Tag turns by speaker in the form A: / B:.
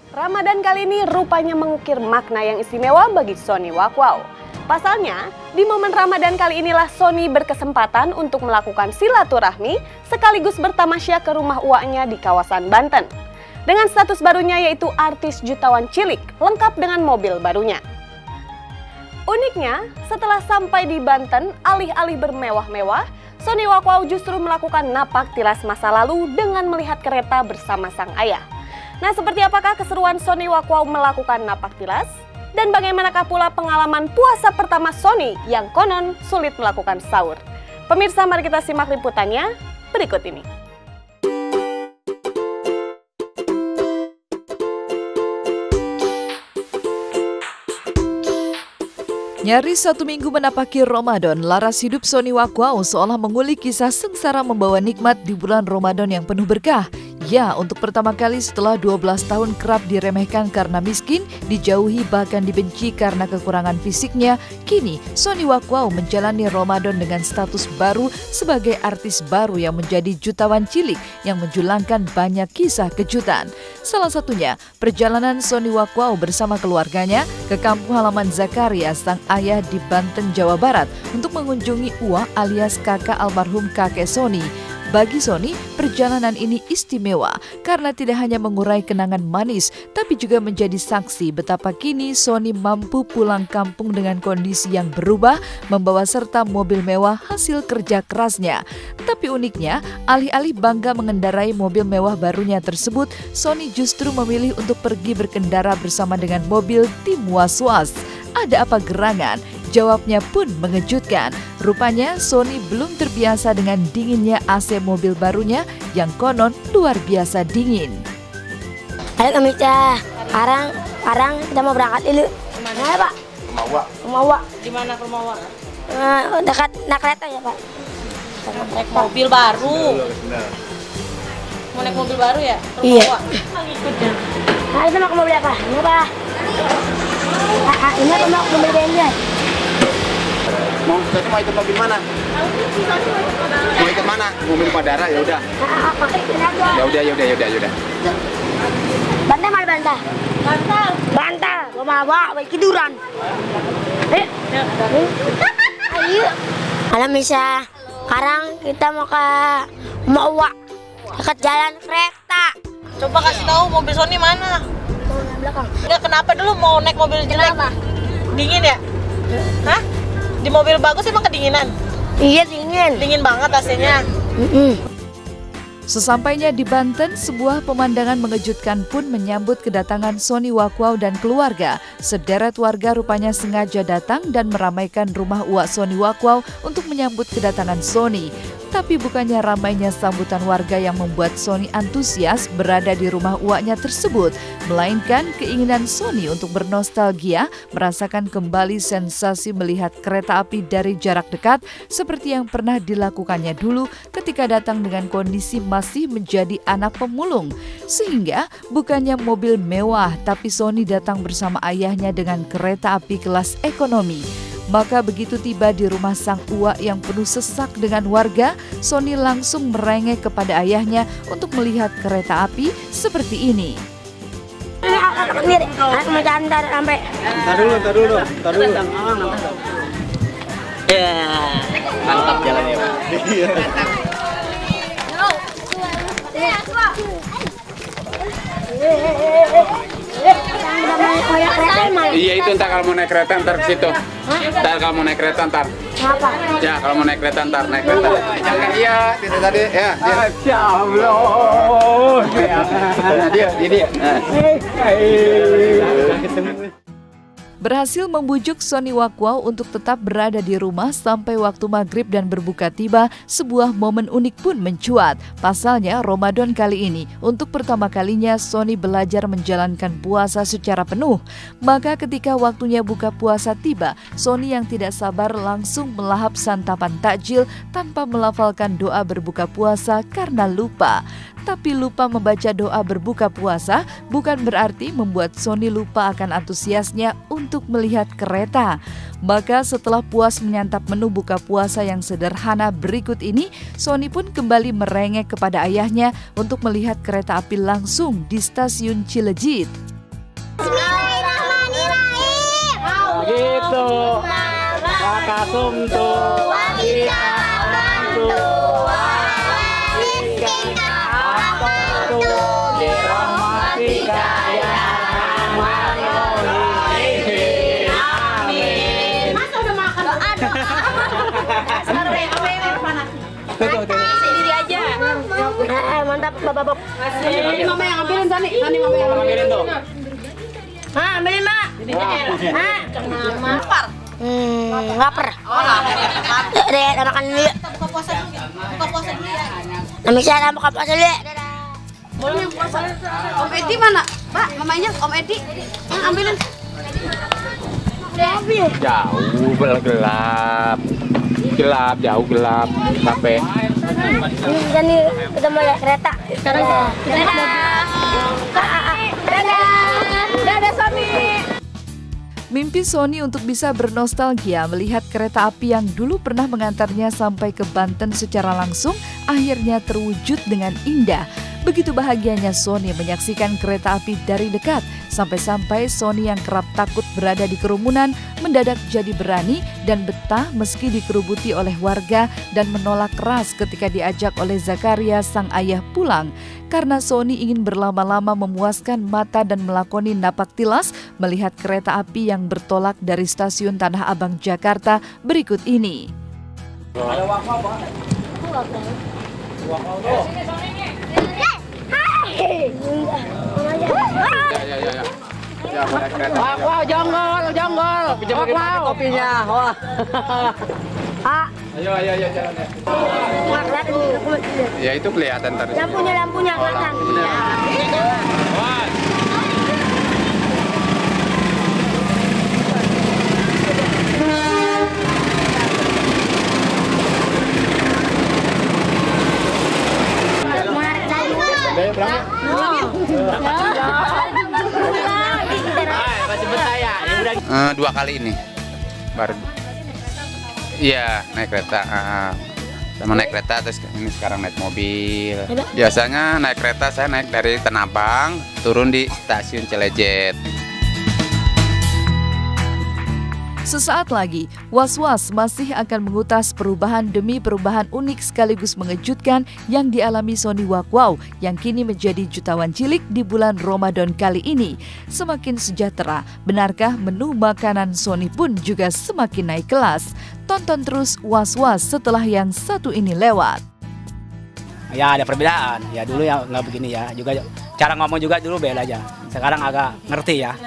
A: Ramadan kali ini rupanya mengukir makna yang istimewa bagi Sony Wakwaw. Pasalnya, di momen Ramadan kali inilah Sony berkesempatan untuk melakukan silaturahmi sekaligus bertamasya ke rumah uaknya di kawasan Banten. Dengan status barunya yaitu artis jutawan cilik, lengkap dengan mobil barunya. Uniknya, setelah sampai di Banten, alih-alih bermewah-mewah, Sony Wakwaw justru melakukan napak tilas masa lalu dengan melihat kereta bersama sang ayah. Nah, seperti apakah keseruan Sony Wakwaw melakukan napak tilas? Dan bagaimanakah pula pengalaman puasa pertama Sony yang konon sulit melakukan sahur? Pemirsa, mari kita simak liputannya berikut ini.
B: Nyaris 1 minggu menapaki Ramadan, laras hidup Sony Wakwaw seolah mengulik kisah sengsara membawa nikmat di bulan Ramadan yang penuh berkah. Ya, untuk pertama kali setelah 12 tahun kerap diremehkan karena miskin, dijauhi bahkan dibenci karena kekurangan fisiknya, kini Sony Wakwaw menjalani Ramadan dengan status baru sebagai artis baru yang menjadi jutawan cilik yang menjulangkan banyak kisah kejutan. Salah satunya, perjalanan Sony Wakwaw bersama keluarganya ke kampung halaman Zakaria, sang ayah di Banten, Jawa Barat, untuk mengunjungi Uwa alias kakak almarhum kakek Sony. Bagi Sony, perjalanan ini istimewa karena tidak hanya mengurai kenangan manis, tapi juga menjadi saksi betapa kini Sony mampu pulang kampung dengan kondisi yang berubah, membawa serta mobil mewah hasil kerja kerasnya. Tapi uniknya, alih-alih bangga mengendarai mobil mewah barunya tersebut, Sony justru memilih untuk pergi berkendara bersama dengan mobil tim was-was. Ada apa gerangan? Jawabnya pun mengejutkan. Rupanya Sony belum terbiasa dengan dinginnya AC mobil barunya yang konon luar biasa dingin.
C: Halo Kamita, sekarang kita mau berangkat dulu. Kemana ya Pak? Rumah Uwa.
D: Di mana rumah Uwa?
C: Dekat naik kereta ya Pak.
D: Naik mobil baru. Mau naik mobil baru ya?
C: Iya.
D: Nah,
C: itu mau ke mobil apa? Ini apa? Ini mau ke mobil BMJ.
E: Mau ikut mobil mana? Mau ikut mana? Mobil Padara, ya udah. Ya udah.
C: Bantal mana bantal? Bantal. Rumah Uwa, tiduran. Ayo. Halo Misa. Sekarang kita mau ke rumah Uwa. Dekat jalan kereta.
D: Coba kasih tahu mobil Sony mana?
C: Belakang.
D: Enggak, kenapa dulu mau naik mobil jelek? Dingin ya? Hah? Di mobil bagus emang kedinginan?
C: Iya dingin.
D: Dingin banget AC-nya.
B: Sesampainya di Banten, sebuah pemandangan mengejutkan pun menyambut kedatangan Sony Wakwaw dan keluarga. Sederet warga rupanya sengaja datang dan meramaikan rumah uak Sony Wakwaw untuk menyambut kedatangan Sony. Tapi bukannya ramainya sambutan warga yang membuat Sony antusias berada di rumah uaknya tersebut, melainkan keinginan Sony untuk bernostalgia, merasakan kembali sensasi melihat kereta api dari jarak dekat seperti yang pernah dilakukannya dulu ketika datang dengan kondisi masih menjadi anak pemulung. Sehingga bukannya mobil mewah, tapi Sony datang bersama ayahnya dengan kereta api kelas ekonomi. Maka begitu tiba di rumah sang uak yang penuh sesak dengan warga, Sony langsung merengek kepada ayahnya untuk melihat kereta api seperti ini.
E: Ntar dulu. Ya, mantap jalannya Pak. Iya itu ntar kalau mau naik kereta ntar ke situ. Ntar kalau mau naik kereta ntar.
C: Kenapa?
E: Ya kalau mau naik kereta ntar naik kereta. Jangan iya itu tadi ya. Masya Allah. Dia.
B: Berhasil membujuk Sony Wakwaw untuk tetap berada di rumah sampai waktu maghrib dan berbuka tiba, sebuah momen unik pun mencuat. Pasalnya, Ramadan kali ini, untuk pertama kalinya Sony belajar menjalankan puasa secara penuh. Maka ketika waktunya buka puasa tiba, Sony yang tidak sabar langsung melahap santapan takjil tanpa melafalkan doa berbuka puasa karena lupa. Tapi lupa membaca doa berbuka puasa bukan berarti membuat Sony lupa akan antusiasnya untuk melihat kereta. Maka setelah puas menyantap menu buka puasa yang sederhana berikut ini, Sony pun kembali merengek kepada ayahnya untuk melihat kereta api langsung di stasiun Cilejit.
F: gitu. Wakasumtu kita bantu.
D: Sendiri aja.
C: Mantap, Bapak.
D: Ini mama yang ambilin, Sani. Sani mama yang
F: Ambilin tuh.
C: Ambilin, Mak.
D: Lapar.
C: Lapar.
D: Oh, lapar.
C: Udah makan dulu.
D: Buka puasa dulu ya. Buka puasa dulu ya.
C: Nami saya buka puasa dulu.
D: Boleh yang puasa. Om Edi mana? Pak, mamanya Om Edi. Ambilin.
E: Jauh gelap. Gelap, jauh gelap. Sampai.
C: Jadi kita mau lihat kereta. Sekarang
D: Dadah Sony.
B: Mimpi Sony untuk bisa bernostalgia melihat kereta api yang dulu pernah mengantarnya sampai ke Banten secara langsung akhirnya terwujud dengan indah. Begitu bahagianya Sony menyaksikan kereta api dari dekat, sampai-sampai Sony yang kerap takut berada di kerumunan mendadak jadi berani dan betah meski dikerubuti oleh warga dan menolak keras ketika diajak oleh Zakaria sang ayah pulang. Karena Sony ingin berlama-lama memuaskan mata dan melakoni napak tilas melihat kereta api yang bertolak dari stasiun Tanah Abang Jakarta berikut ini.
F: Wow, jonggol. Wow, kopinya. Wah. Ayo jalan ya.
E: Ya itu kelihatan tadi.
C: Lampunya kelihatan.
E: Dua kali ini baru. Iya naik kereta, sama naik kereta terus ini sekarang naik mobil. Biasanya naik kereta saya naik dari Tanah Abang turun di stasiun Cilejet.
B: Sesaat lagi, Was-Was masih akan mengutas perubahan demi perubahan unik sekaligus mengejutkan yang dialami Sony Wakwau yang kini menjadi jutawan cilik di bulan Ramadan kali ini. Semakin sejahtera, benarkah menu makanan Sony pun juga semakin naik kelas? Tonton terus Was-Was setelah yang satu ini lewat.
F: Ya ada perbedaan, ya dulu ya nggak begini ya, juga cara ngomong juga dulu beda aja. Sekarang agak ngerti ya.